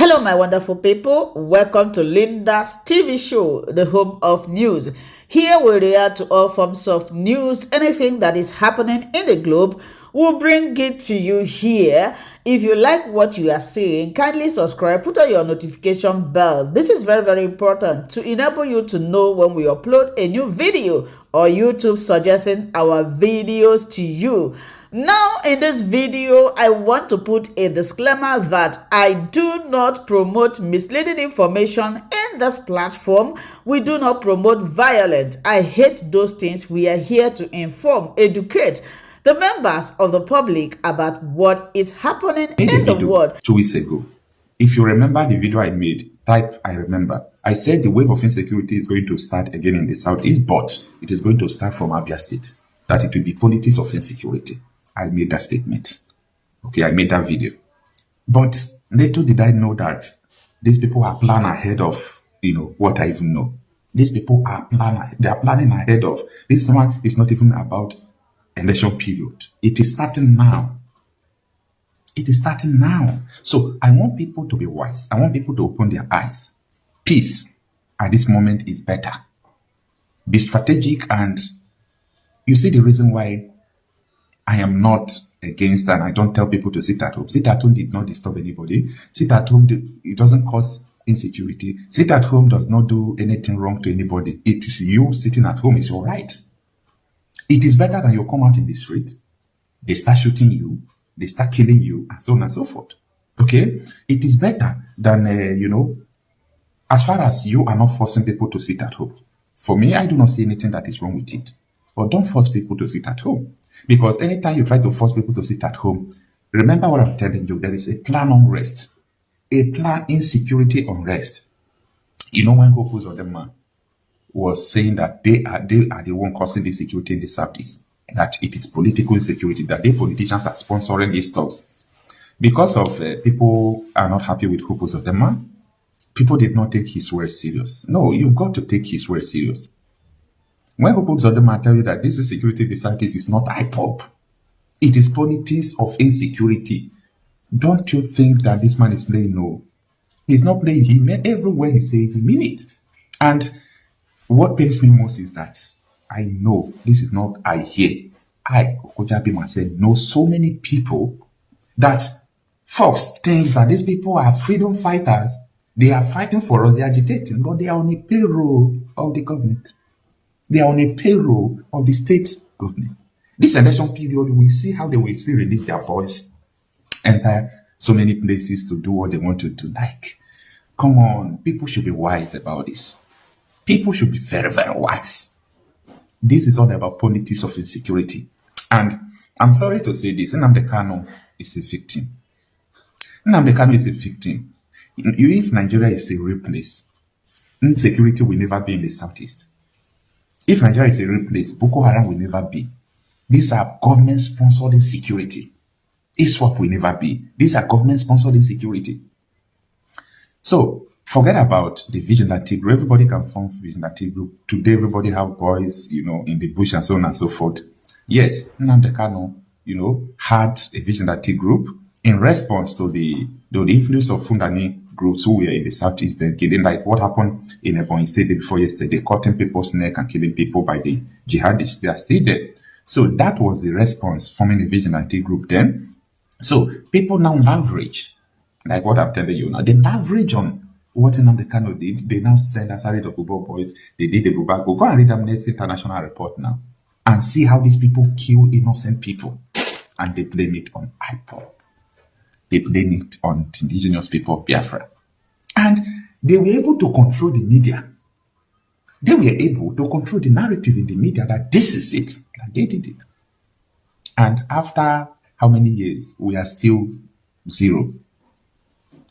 Hello, my wonderful people. Welcome to Linda's TV show, the home of news. Here we react to all forms of news, anything that is happening in the globe. We'll bring it to you here. If you like what you are seeing, kindly subscribe, put on your notification bell. This is very, very important to enable you to know when we upload a new video or YouTube suggesting our videos to you. Now, in this video, I want to put a disclaimer that I do not promote misleading information in this platform. We do not promote violence. I hate those things. We are here to inform, educate the members of the public about what is happening in the world. 2 weeks ago, if you remember the video I made, type I remember. I said the wave of insecurity is going to start again in the southeast, but it is going to start from Abia State. That it will be politics of insecurity. I made that statement. Okay, I made that video. But little did I know that these people are planning ahead of, what I even know. These people are planning ahead of. This one is not even about election period. It is starting now. It is starting now. So I want people to be wise. I want people to open their eyes. Peace at this moment is better. Be strategic, and you see the reason why I am not against, and I don't tell people to sit at home. Sit at home did not disturb anybody. Sit at home, it doesn't cause insecurity. Sit at home does not do anything wrong to anybody. It is you sitting at home is your right. It is better than you come out in the street. They start shooting you. They start killing you, and so on and so forth. Okay? It is better than, as far as you are not forcing people to sit at home. For me, I do not see anything that is wrong with it. But don't force people to sit at home. Because anytime you try to force people to sit at home, remember what I'm telling you, there is a plan unrest. A plan insecurity unrest. When Hope Uzodinma was saying that they are the one causing the security in the southeast, that it is political insecurity, that the politicians are sponsoring these stuff. Because of people are not happy with Hope Uzodinma, people did not take his word serious. No, you've got to take his word serious. When Hope Uzodinma tell you that this is security in the southeast is not hype-up, it is politics of insecurity. Don't you think that this man is playing? No. He's not playing. He meant everywhere he said, he mean it. And what pains me most is that I know, this is not I hear. I, Okojabi myself, know so many people that folks think that these people are freedom fighters. They are fighting for us, they are agitating, but they are on a payroll of the government. They are on a payroll of the state government. This election period, we see how they will still release their voice, enter so many places to do what they want to do. Like, come on, people should be wise about this. People should be very, very wise. This is all about politics of insecurity. And I'm sorry to say this, Nnamdi Kanu is a victim. Nnamdi Kanu is a victim. If Nigeria is a real place, insecurity will never be in the southeast. If Nigeria is a real place, Boko Haram will never be. These are government-sponsored insecurity. ISWAP will never be. These are government-sponsored insecurity. So, forget about the vigilante group. Everybody can form vigilante group. Today, everybody have boys, in the bush and so on and so forth. Yes, Nnamdi Kanu, had a vigilante group in response to the influence of Fulani groups who were in the southeast then killing, like what happened in Ebonyi State before yesterday, cutting people's neck and killing people by the jihadists. They are still there. So that was the response, forming a vigilante group then. So people now leverage, like what I'm telling you now, they leverage on what Nnamdi Kanu did. They now send Asari the Bubo boys, they did the Bubago. Go and read Amnesty International report now and see how these people kill innocent people. And they blame it on IPOB. They blame it on the indigenous people of Biafra. And they were able to control the media. They were able to control the narrative in the media that this is it. And they did it. And after how many years, we are still zero.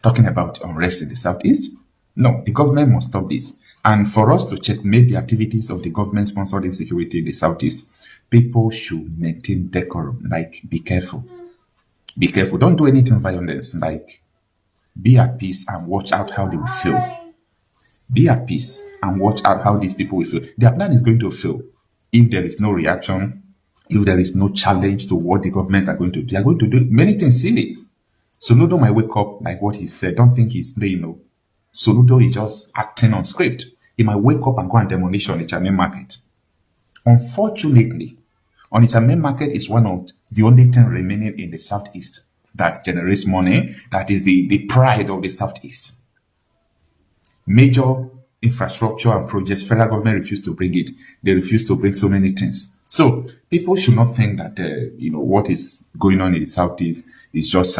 Talking about unrest in the southeast? No, the government must stop this. And for us to checkmate the activities of the government-sponsored insecurity in the southeast, people should maintain decorum. Like, be careful. Be careful. Don't do anything violence. Like, be at peace and watch out how they will feel. Be at peace and watch out how these people will feel. Their plan is going to fail if there is no reaction, if there is no challenge to what the government are going to do. They are going to do many things silly. Soludo might wake up like what he said. Don't think he's playing. No. Soludo is just acting on script. He might wake up and go and demolish Onitsha main market. Unfortunately, Onitsha main market is one of the only thing remaining in the southeast that generates money. That is the pride of the southeast. Major infrastructure and projects, federal government refused to bring it. They refuse to bring so many things. So people should not think that what is going on in the southeast is just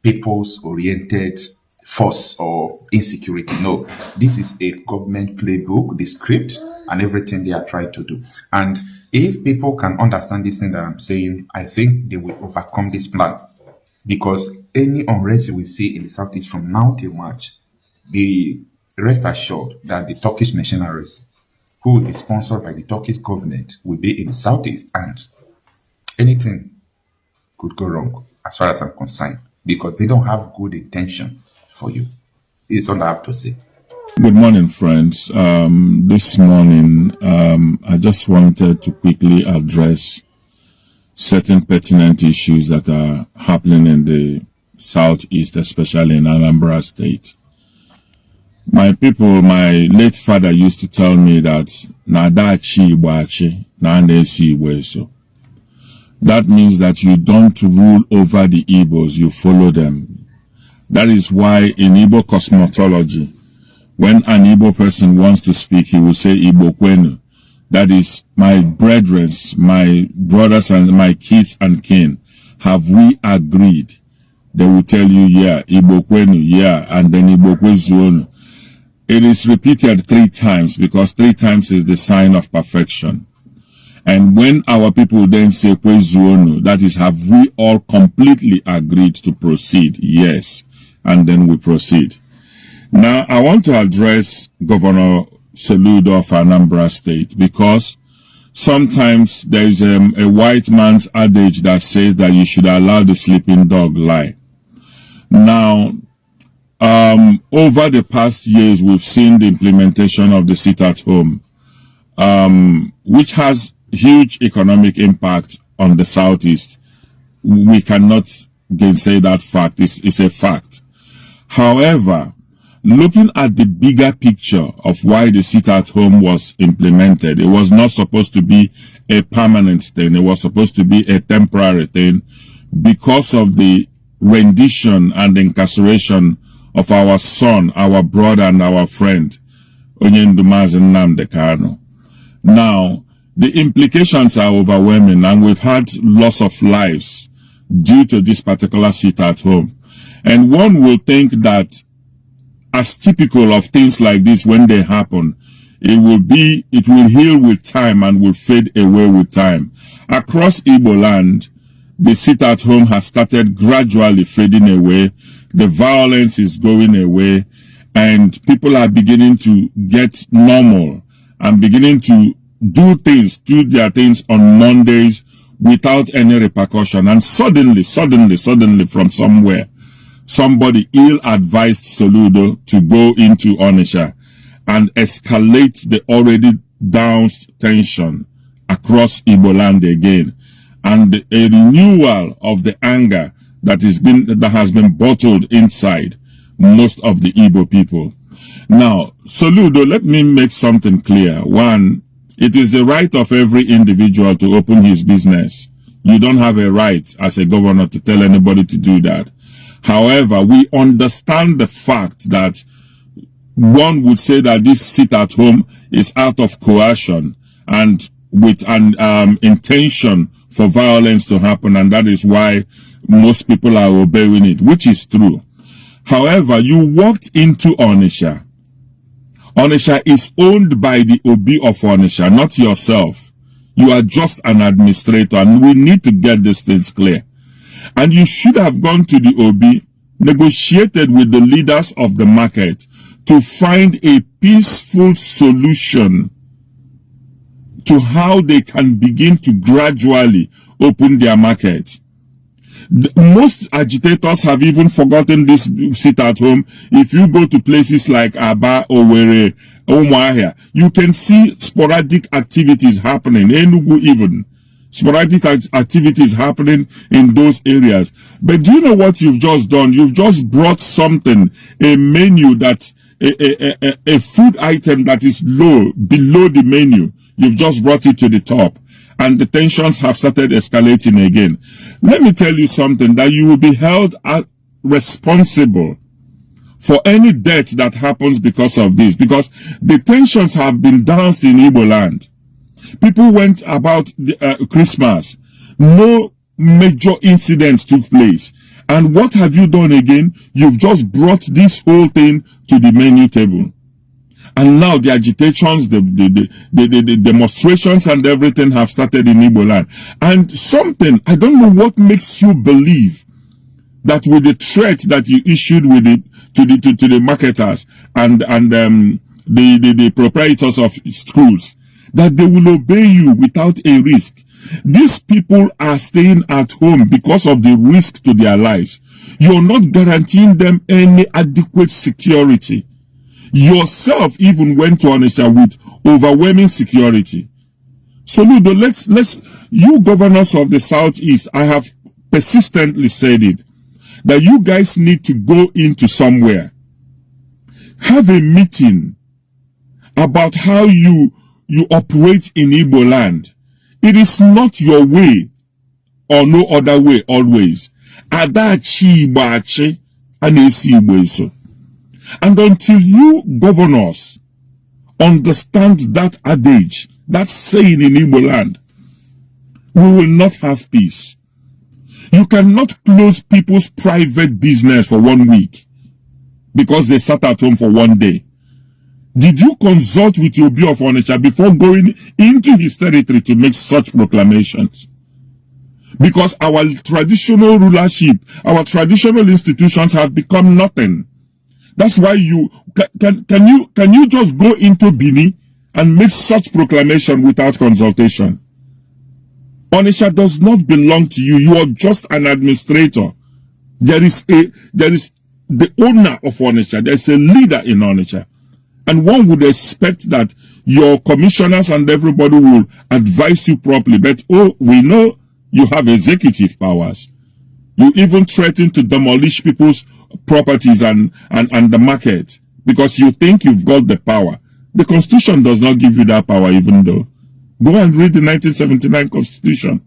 people's oriented force or insecurity. No, this is a government playbook, the script, and everything they are trying to do. And if people can understand this thing that I'm saying, I think they will overcome this plan. Because any unrest you will see in the southeast from now till March, be rest assured that the Turkish mercenaries, who is sponsored by the Turkish government, will be in the southeast, and anything could go wrong as far as I'm concerned, because they don't have good intention for you. It's all I have to say. Good morning, friends. This morning, I just wanted to quickly address certain pertinent issues that are happening in the southeast, especially in Anambra State. My people, my late father used to tell me that Nadachi Iwachi, Nandesi Iweso. That means that you don't rule over the Igbos, you follow them. That is why in Igbo cosmology, when an Igbo person wants to speak, he will say Igbo Kwenu. That is, my brethren, my brothers and my kids and kin, have we agreed? They will tell you, yeah, Igbo Kwenu, yeah, and then Igbo Kwezuonu. It is repeated 3 times because 3 times is the sign of perfection. And when our people then say Kwezuonu, that is, have we all completely agreed to proceed? Yes. And then we proceed. Now, I want to address Governor Soludo of Anambra State, because sometimes there is a white man's adage that says that you should allow the sleeping dog lie. Now, over the past years, we've seen the implementation of the sit-at-home, which has huge economic impact on the southeast. We cannot gainsay that fact. It's a fact. However, looking at the bigger picture of why the sit-at-home was implemented, it was not supposed to be a permanent thing. It was supposed to be a temporary thing because of the rendition and incarceration of our son, our brother, and our friend, Nnamdi Kanu. Now, the implications are overwhelming, and we've had loss of lives due to this particular sit-at-home. And one will think that, as typical of things like this, when they happen, it will heal with time and will fade away with time. Across Igbo land, the sit-at-home has started gradually fading away. The violence is going away, and people are beginning to get normal and beginning to do their things on Mondays without any repercussion. And suddenly from somewhere, somebody ill-advised Soludo to go into Onitsha and escalate the already down tension across Igbo land again, and a renewal of the anger that has been bottled inside most of the Igbo people. Now, Soludo, let me make something clear. One, it is the right of every individual to open his business. You don't have a right as a governor to tell anybody to do that. However, we understand the fact that one would say that this sit-at-home is out of coercion and with an intention for violence to happen, and that is why most people are obeying it, which is true. However, you walked into Onitsha. Onitsha is owned by the Obi of Onitsha, not yourself. You are just an administrator, and we need to get these things clear. And you should have gone to the Obi, negotiated with the leaders of the market to find a peaceful solution to how they can begin to gradually open their market. Most agitators have even forgotten this sit-at-home. If you go to places like Aba, Owerri, Umuahia, you can see sporadic activities happening. Enugu even. sporadic activities happening in those areas. But do you know what you've just done? You've just brought something, a menu that, a food item that is below the menu. You've just brought it to the top. And the tensions have started escalating again. Let me tell you something, that you will be held responsible for any death that happens because of this. Because the tensions have been doused in Igbo land. People went about Christmas. No major incidents took place. And what have you done again? You've just brought this whole thing to the menu table. And now the agitations, the demonstrations and everything have started in Igbo land. And something, I don't know what makes you believe that with the threat that you issued with it to the marketers and the proprietors of schools, that they will obey you without a risk. These people are staying at home because of the risk to their lives. You're not guaranteeing them any adequate security. Yourself even went to Onitsha with overwhelming security. Soludo, let's, you governors of the Southeast, I have persistently said it, that you guys need to go into somewhere. Have a meeting about how you operate in Igbo land. It is not your way or no other way always. Adachi Ibachi Anesi Igbo. And until you governors understand that adage, that saying in Igbo land, we will not have peace. You cannot close people's private business for 1 week because they sat at home for 1 day. Did you consult with your Obi of Onitsha before going into his territory to make such proclamations? Because our traditional rulership, our traditional institutions have become nothing. That's why can you just go into Bini and make such proclamation without consultation? Onitsha does not belong to you. You are just an administrator. There is the owner of Onitsha. There's a leader in Onitsha. And one would expect that your commissioners and everybody will advise you properly. But, oh, we know you have executive powers. You even threaten to demolish people's properties and the market because you think you've got the power. The Constitution does not give you that power, even though. Go and read the 1979 Constitution.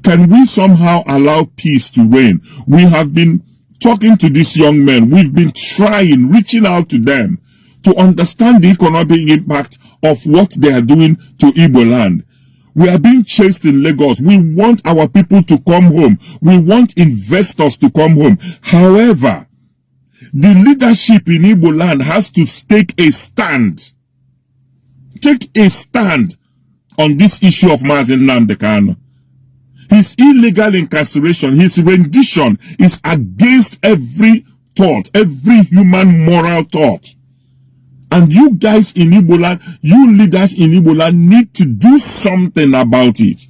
Can we somehow allow peace to reign? We have been talking to these young men. We've been trying, reaching out to them to understand the economic impact of what they are doing to Igbo land. We are being chased in Lagos. We want our people to come home. We want investors to come home. However, the leadership in Igbo land has to take a stand. Take a stand on this issue of Nnamdi Kanu. His illegal incarceration, his rendition is against every thought, every human moral thought. And you guys in Igbo land, you leaders in Igbo land need to do something about it.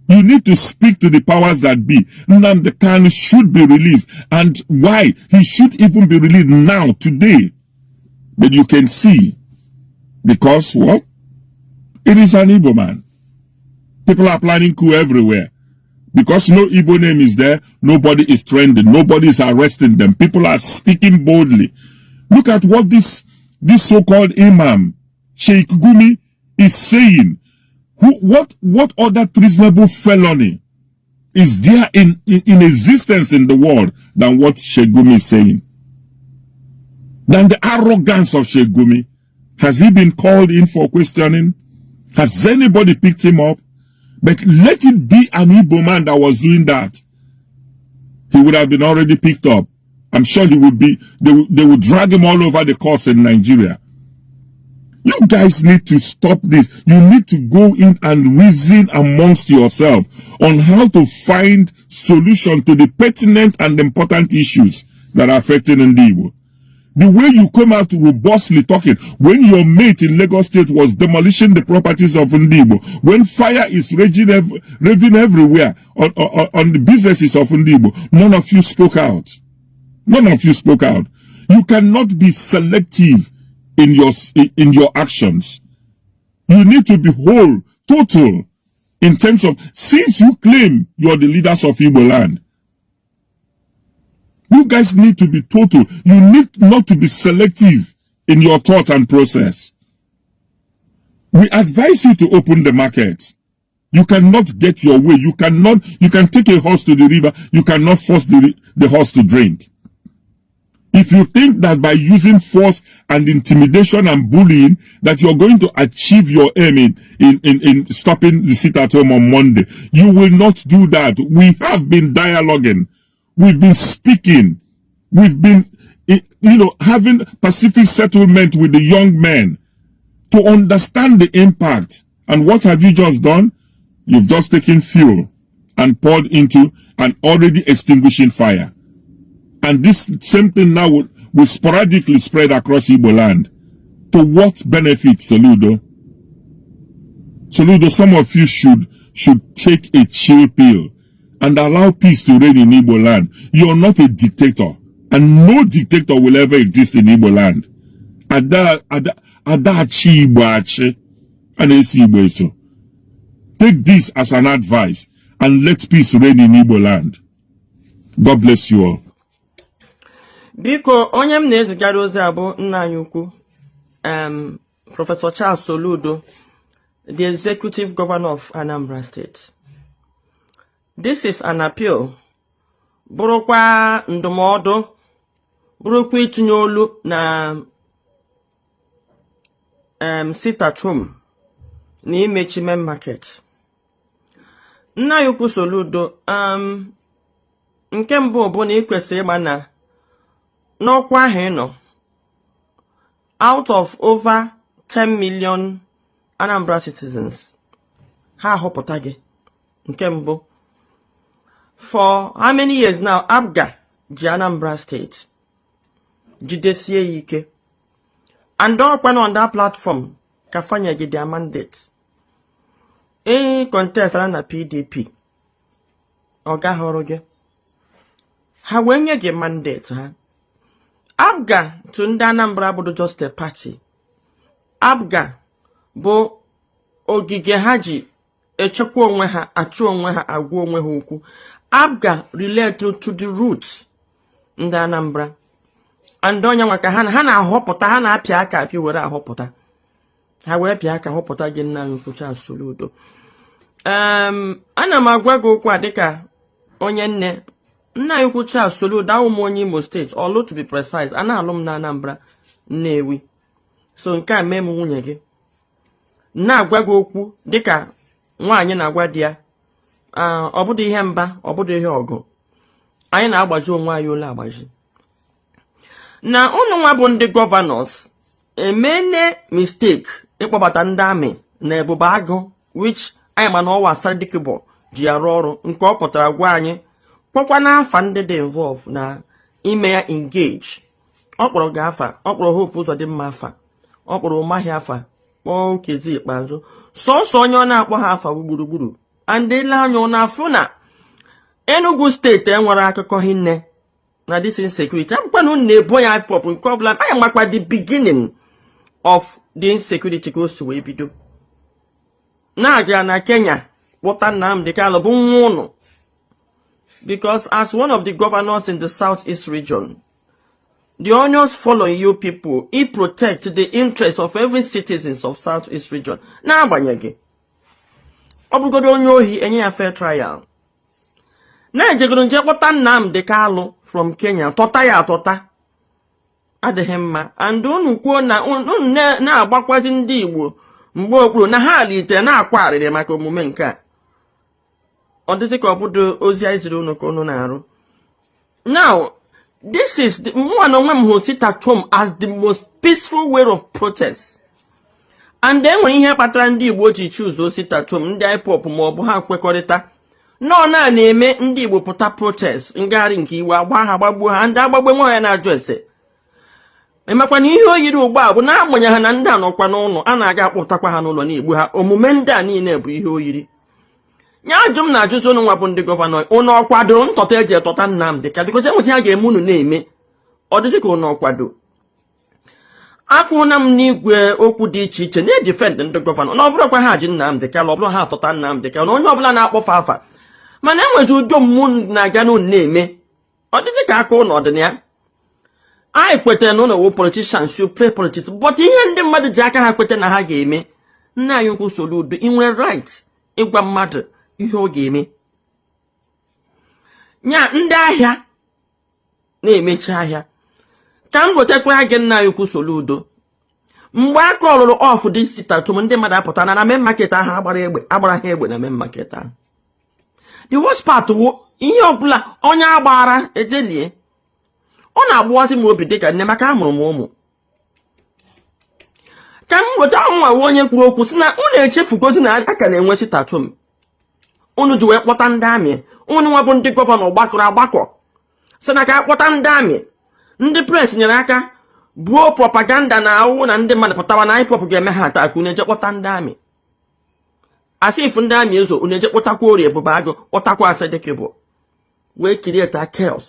You need to speak to the powers that be. Nnamdi Kanu should be released. And why? He should even be released now, today. But you can see, because what? It is an Igbo man. People are planning coup everywhere. Because no Igbo name is there, nobody is trending. Nobody is arresting them. People are speaking boldly. Look at what this so-called imam, Sheikh Gumi, is saying. What other treasonable felony is there in existence in the world than what Sheikh Gumi is saying? Than the arrogance of Sheikh Gumi? Has he been called in for questioning? Has anybody picked him up? But let it be an Igbo man that was doing that. He would have been already picked up. I'm sure he would be, they would drag him all over the course in Nigeria. You guys need to stop this. You need to go in and reason amongst yourself on how to find solution to the pertinent and important issues that are affecting Igbo. The way you come out robustly talking, when your mate in Lagos State was demolishing the properties of Igbo, when fire is raving everywhere on the businesses of Igbo, none of you spoke out. None of you spoke out. You cannot be selective in your actions. You need to be whole, total. In terms of, since you claim you're the leaders of Igbo land, you guys need to be total. You need not to be selective in your thought and process. We advise you to open the market. You cannot get your way. You can take a horse to the river. You cannot force the horse to drink. If you think that by using force and intimidation and bullying that you're going to achieve your aim in stopping the sit-at-home on Monday, you will not do that. We have been dialoguing. We've been speaking. We've been, having Pacific settlement with the young men to understand the impact. And what have you just done? You've just taken fuel and poured into an already extinguishing fire. And this same thing now will sporadically spread across Igbo land. To what benefit, Soludo? Soludo, some of you should take a chill pill and allow peace to reign in Igbo land. You're not a dictator. And no dictator will ever exist in Igbo land. Take this as an advice and let peace reign in Igbo land. God bless you all. Biko onye m na-ezigara ozi abụ nna anyị ukwu Professor Charles Soludo, the executive governor of Anambra State. This is an appeal. Bụrụkwa ndụmọdụ, bụrụkwa itinye olu na sit at home na imechi main market. Nna anyị ukwu Soludo, nke mbụ bụ na ikwesịrị ịma na n'ọkwa ahụ ị nọ, out of over 10 million Anambra citizens, ha họpụta gị. Nke mbụ, for how many years now APGA ji Anambra State jidesie ya ike, and ọkwa on that platform ka fanya gị their mandate. Contest na PDP ọ gaghị ọrụ gị, ha wee nye gị mandate ha. APGA to ndị Anambra bụ just a party. APGA bụ ogige ha ji echekwa onwe ha, achụ onwe ha, agwa onwe ha okwu. APGA relate to the roots ndị Anambra. And onye nwaka ha na-ahọpụta, ha na-apịa aka apị were ahọpụta. Ha wee pịa aka họpụta gị nna anyị kwucha Soludo. Ana m agwa gị okwu a dịka onye nne. Nna anyị kwucha Soludo, awụ m onye Imo State, Olu to be precise, ana alụ m na Anambra Nnewi. So nke a mee m nwunye gị. Na-agwa gị okwu dịka nwaanyị na-agwa di ya. Ọ bụdị ihe mba, ọ bụdị ihe ọgụ. Anyị na-agbaji onwe anyị ole agbaji. Na unu nwa bụ ndị governors emene mistake ịkpọbata ndị amị na Ebube Agụ, which anyị ma na ọwa Sadikibo ji arụ ọrụ, nke ọ pụtara gwa anyị kpọkwa n'afa ndị dị involve na ime ya engage. Ọ kpọrọ gị afa, ọ kpọrọ Hope Uzodimma afa, ọ kpọrọ Umahi afa, kpọọ Nkezi Ikpeazụ. Sọsọ onye ọ na-akpọ ha afa gburugburu. And ile anya ọ na-afụ na Enugu steeti enwere akụkọ hinne na this insecurity. Akwụkwọ na unu na-ebo ya pop nke ọbụla. Anyị makwa the beginning of the insecurity ka o si wee bido. Na-aga na Kenya kpọta Nnamdi Kanu bụ nwa ụnụ. Because as one of the governors in the Southeast region, the honors follow you people. He protect the interests of every citizens of Southeast region. Na-agbanyeghị, ọ bụgodo onye ohi enye ya fair trial. Na-ejegoro nje kpọta Nnamdi Kanu from Kenya, tọta ya atọta. Adịghị mma. And unu kwuo na unu na-agbakwazi ndị Igbo mgbe okpuru na ha alitere na-akwa arịrị maka omume nke a. Ọ dịtị ka ọ bụdo ozi anyị ziri unu ka unu na-arụ. Now, this is the one onwe m hụ sit at home as the most peaceful way of protest. And then when ihe kpatara ndị Igbo ji choose sit at home, ndị IPOB ma ọ bụ ha kwekọrịta nọ na-eme ndị Igbo pụta protest ngagharị nke iwe, agba ha, gbagbuo ha, ndị agbagbe nwa ya na-ajụ ese. Emakwa na ihe o yiri ugbu a bụ na-agbanye ha na ndị anọkwa n'ụlọ, a na-aga akpụtakwa ha n'ụlọ na-egbu ha. Omume ndị a niile bụ ihe o yiri. Nya ajụ m na-ajụzi unu nwa bụ ndị gọvanọ, unu ọkwado ntọta eji etọta Nnamdi Kanu, because enweta ha ga-eme unu na-eme. Ọ dịzị ka unu ọkwado. akwụna m n'igwe okwu dị iche iche na-edifend ndị gọvanọ na ọ bụrụkwa ha ji Nnamdi Kanu, ọ bụrụ ha atọta Nnamdi Kanu, onye ọbụla na-akpọfa afa, mana enwezi udo mmụọ na-aga n'ụlọ na-eme ọ dịzị ka aka ụlọ ọdịnaya. anyị kwetara na ụlọ wụ politicians you play politics, but ihe ndị mmadụ ji aka ha kweta na ha ga-eme, nna anyị ukwu Soludo ị nwere right ịgwa mmadụ ihe ọ ga-eme. Nya ndị ahịa na-emechi ahịa ka m gotekwara gị nna anyị ukwu Soludo mgbe aka ọlụlụ ọfụ dị sitatum ndị mmadụ apụtara na main market ahụ agbara ha egbe na main market ahụ. The worst part wụ ihe ọbụla onye agbara ejelie ọ na-agbụwasị m obi dịka nne maka amụrụ m ụmụ. Ka m weta nwa onye kwuru okwu si na unu echefugozi na aka na-enwe sitatum, unu ji wee kpọta ndị amị, unu nwa bụ ndị gọvanọ gbakọrọ agbakọ si na ka akpọta ndị amị. Ndị pres nyere aka buo propaganda na awụ na ndị mmadụ pụtawa na IPOB ga-eme ha ata aka unu eje kpọta ndị amị. Asị ifu ndị amị ezo unu eje kpọtakwa Orie Ebube Agụ, kpọtakwa Asedekebo wee create chaos.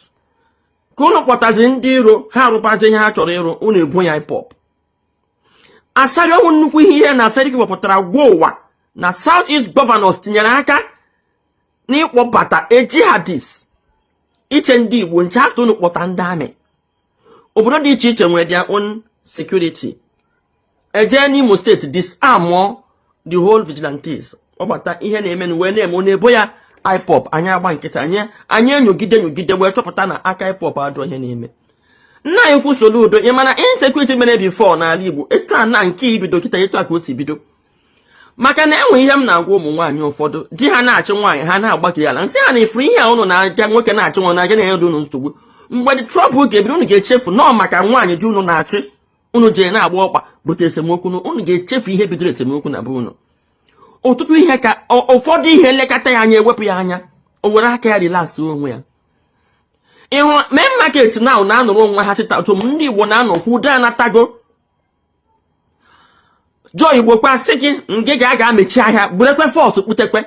Ka unu kpọtazi ndị iro ha arụpazi ihe ha chọrọ ịrụ, unu ebu ya IPOB. Asarị ọnwụ nnukwu ihe na Asedekebo pụtara gwa ụwa na South East Governors tinyere aka n'ịkpọbata jihadis iche ndị Igbo nche afọ unu kpọta ndị amị. Obodo dị iche iche nwere their own security. Eje n'Imo State disarm the whole vigilantes. Ọbata ihe na-eme wee na-eme ọ na-ebo ya IPOB, anyị agba nkịta, anyị enyogide wee chọpụta na aka IPOB adọ ihe na-eme. Nna anyị ukwu Soludo ị mana insecurity mere before n'ala Igbo etu a na nke ibido kịta etu a ka o si bido. Maka na enwe ihe m na-agwa ụmụ nwaanyị ụfọdụ di ha na-achị nwaanyị ha na-agbakiri ala nsị ha na ifuru ihe a unu na-aja nwoke na-achị nwa na-aga na-enye unu nsogbu. Mgbe the trouble ga-ebido unu ga-echefu nọọ maka nwaanyị di unu na-achị unu jere na-agba ọkpa bute esemokwu unu ga-echefu ihe bidoro esemokwu na be unu. Ọtụtụ ihe ka ụfọdụ ihe lekọta ya anya ewepụ ya anya o were aka ya relax onwe ya. Ịhụ main market now na-anọrọ onwe ha sitatum ndị Igbo na-anọkwu udo anatago. Joy Igbo kwa sị gị nke ga-amechi ahịa burekwe fọs kputekwe.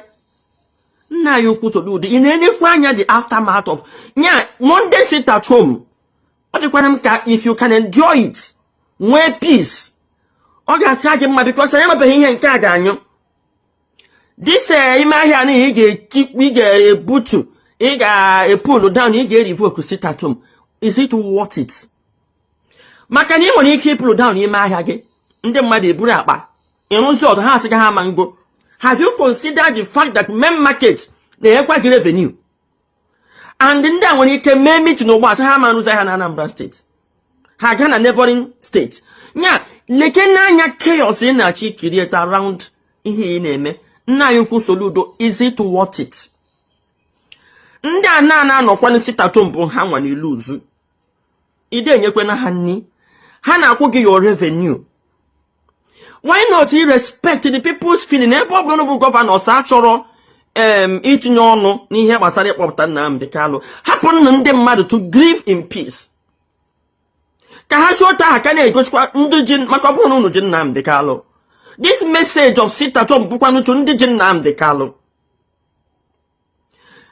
Nna anyị ukwu Soludo ị na-enyekwa anya the aftermath of nya Monday sit at home. Ọ dịkwara m ka if you can enjoy it nwee peace ọ ga-aka gị mma because anyị mebeghị ihe nke a ga-anyụ. This ime ahịa na ị ga-ebutu ị ga-epulu down ị ga-revoke sit at home, is it worth it? Maka na ị nwere ike ipulu down ime ahịa gị ndị mmadụ eburu akpa ịrụzi ọzọ ha asị ga ha ma ngo. Have you considered the fact that main market na-enyekwa gị revenue and ndị a nwere ike mee meeting n'ụgbọ asị ha ma rụzi ahịa na Anambra steeti ha gaa na neighboring steeti. Nya leke n'anya chaos ị na-achị create around ihe ị na-eme. Nna anyị ukwu Soludo, is it worth it? Ndị a na-anọkwanụ sitatum bụ ha nwa n'ilu uzu ide enyekwana ha nni ha na-akwụ gị your revenue. Why not you respect the people's feeling? Ebe ọ bụrụ bụ gọvanọs achọrọ itinye ọnụ n'ihe gbasara ịkpọpụta Nnamdi Kanu, hapụrụ ndị mmadụ to grieve in peace. Ka ha chọta ha ka na-egosikwa ndị ji maka ọ bụrụ na unu ji Nnamdi Kanu. This message of sitatum bụkwanụ to ndị ji Nnamdi Kanu.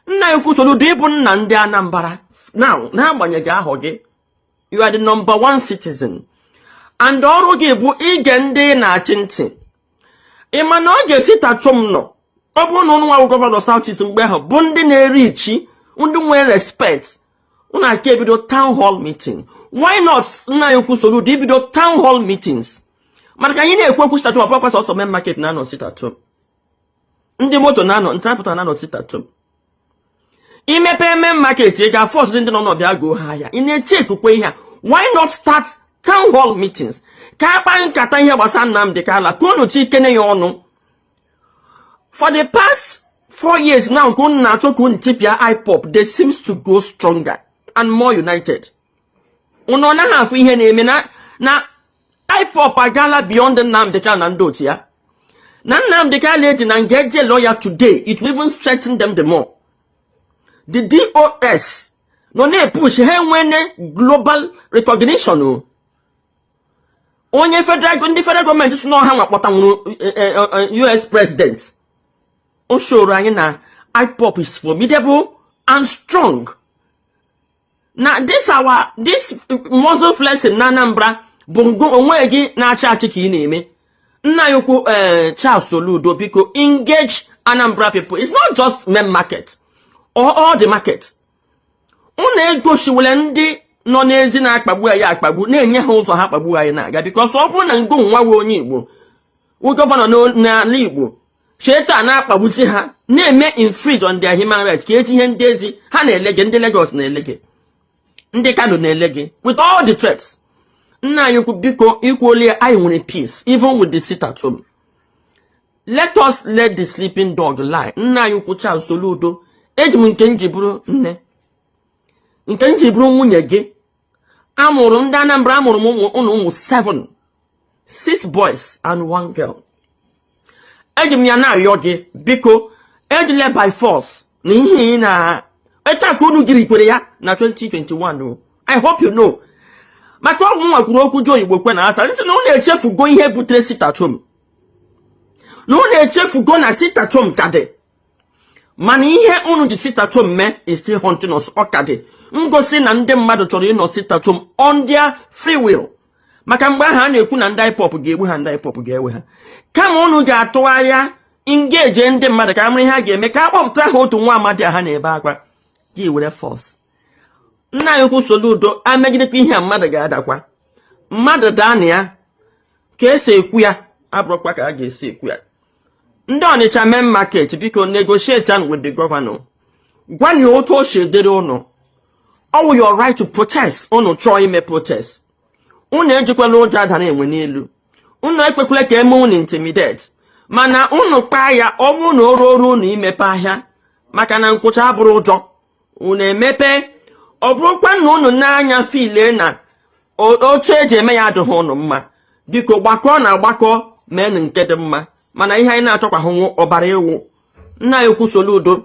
Nna anyị ukwu Soludo ịbụ nna ndị Anambra now na-agbanyeghị ahọ gị, you are the number one citizen. And ọrụ gị bụ ige ndị na-achị ntị. Ị ma na ọ ga-esitatum nọ ọ bụrụ na ụnụ nwa gọvanọ South East mgbe ahụ bụ ndị na-eri ichi ndị nwere respect unu aka ebido town hall meeting. Why not nna anyị ukwu Soludo ibido town hall meetings? Maka anyị na-ekwu okwu sitatum ọbụkwa sọsọ main market na-anọ sitatum, ndị moto na-anọ ntrapụta na-anọ sitatum. Imepe main market ị ga-afọs ndị nọ n'ọbịa goo ha ahịa ị na-eche ekukwe ihe a. Why not start town hall meetings ka akpa nkata ihe gbasara Nnamdi Kanu ka unu chi kene ya ọnụ. For the past 4 years now ka unu na-achọ ka unu tipịa IPOB, they seems to grow stronger and more united. Unu ọ naghị afụ ihe na-eme na IPOB agala beyond Nnamdi Kanu na ndị otu ya. Na Nnamdi Kanu eji na ngeje lawyer today, it will even strengthen them the more. The DOS no na-epush ha enwene global recognition o. Onye ndị federal gọọmenti si n'ọha nwakpọta nwụrụ US president. O shoro anyị na IPOB is formidable and strong. Na this muscle flexing na Anambra Bongo onwe gị na-acha achị ka ị na-eme. Nna ya ukwu Charles Soludo biko engage Anambra people. It's not just main market or all the market. Una egoshiwele ndị nọ n'ezi na-akpagbu ya akpagbu na-enye ha ụzọ ha akpagbu anyị na-aga because ọ bụrụ na ngo nwa we onye Igbo wụ gọvanọ n'ala Igbo cheta na-akpagbuchi ha na-eme infringe on their human rights ka etinye ndị ezi ha na-elege ndị Lagos na-elege ndị Kano na-elege with all the threats. Nna anyị ukwu biko equally I nwere peace even with the sit at home. Let us let the sleeping dog lie. Nna anyị ukwu Charles Soludo eji m nke njiburu nne nke njiburu nwunye gị amụrụ ndị Anambra amụrụ ụmụ 6 boys and 1 girl. Eji m ya na-arịọ gị biko ejile by force na ihe na eta ka unu giri kwere ya na 2021. I hope you know. Maka ọgwụ nwa kwuru okwu jo Igbo kwe na asa isi na unu echefugo ihe butere sit at home. Na unu echefugo na sit at home kade. Mana ihe unu ji sit at home me is still haunting us ọkade. Ngosi na ndị mmadụ chọrọ ịnọ sit at home on their free will. Maka mgbe ha na-ekwu na ndị IPOB ga-egbu ha ndị IPOB ga-ewe ha. Kama unu ga-atụgharịa engage ndị mmadụ ka amụrụ ihe ha ga-eme ka akpọpụta ha otu nwa amadi ha na-ebe akwa gị were force. Nna ya ukwu Soludo amegidekwa ihe a mmadụ ga-adakwa. Mmadụ daa na ya ka esi ekwu ya abụrụkwa ka a ga-esi ekwu ya. Ndị Ọnịcha main market biko negotiate with the governor. Gwa ya otu o si edere ụnụ. All your right to protest unu chọọ ime protest. Unu ejikwala ụjọ adara enwe n'elu. Unu ekwekwala ka eme unu intimidate. Mana unu kpaa ya ọ bụrụ na oru unu imepe ahịa maka na nkwụcha abụrụ ụjọ. Unu emepe ọ bụrụkwa na unu n'anya file na otu eji eme ya adịghị unu mma. Biko gbakọ na agbakọ mee nke dị mma. Mana ihe anyị na-achọkwa hụ ọbara ewu. Nna ya ukwu Soludo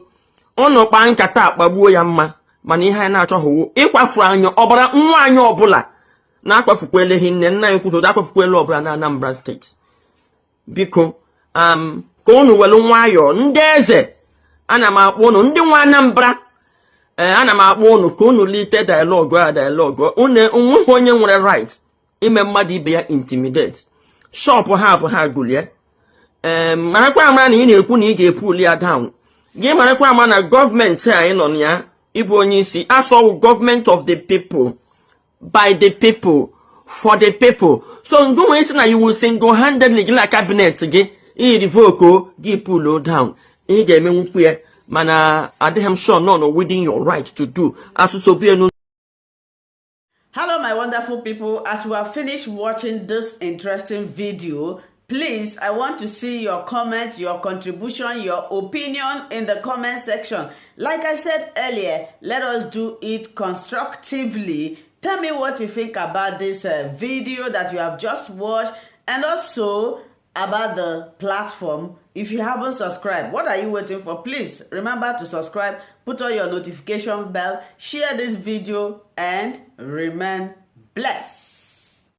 unu kpaa nkata akpagbuo ya mma. Mana ihe anyị na-achọghị ịkwafu anya ọbara nwa anyị ọbụla na-akpafukwele hinne. Nna anyị ukwu Soludo akpafukwele ọbụla na Anambra steeti. Biko ka unu welu nwayọọ ndị eze ana m akpọ unu ndị nwa Anambra ana m akpọ unu ka unu lite dialogue unu nweghị onye nwere right ime mmadụ ibe ya intimidate. Shop ha bụ ha gulie marakwa ama na ị na-ekwu na ị ga-epuli ya down. Gị marakwa ama na gọọmenti anyị nọ na ya ịbụ onye isi asọwụ government of the people by the people for the people. So ngụnwe isi na you will single-handedly gị na cabinet gị revoke gị pull down ị ga-eme nwukwu ya mana adịghị m sure no within your right to do asụsụ bienu. Hello my wonderful people, as we have finished watching this interesting video, please, I want to see your comment, your contribution, your opinion in the comment section. Like I said earlier, let us do it constructively. Tell me what you think about this video that you have just watched and also about the platform. If you haven't subscribed, what are you waiting for? Please remember to subscribe, put on your notification bell, share this video and remain blessed.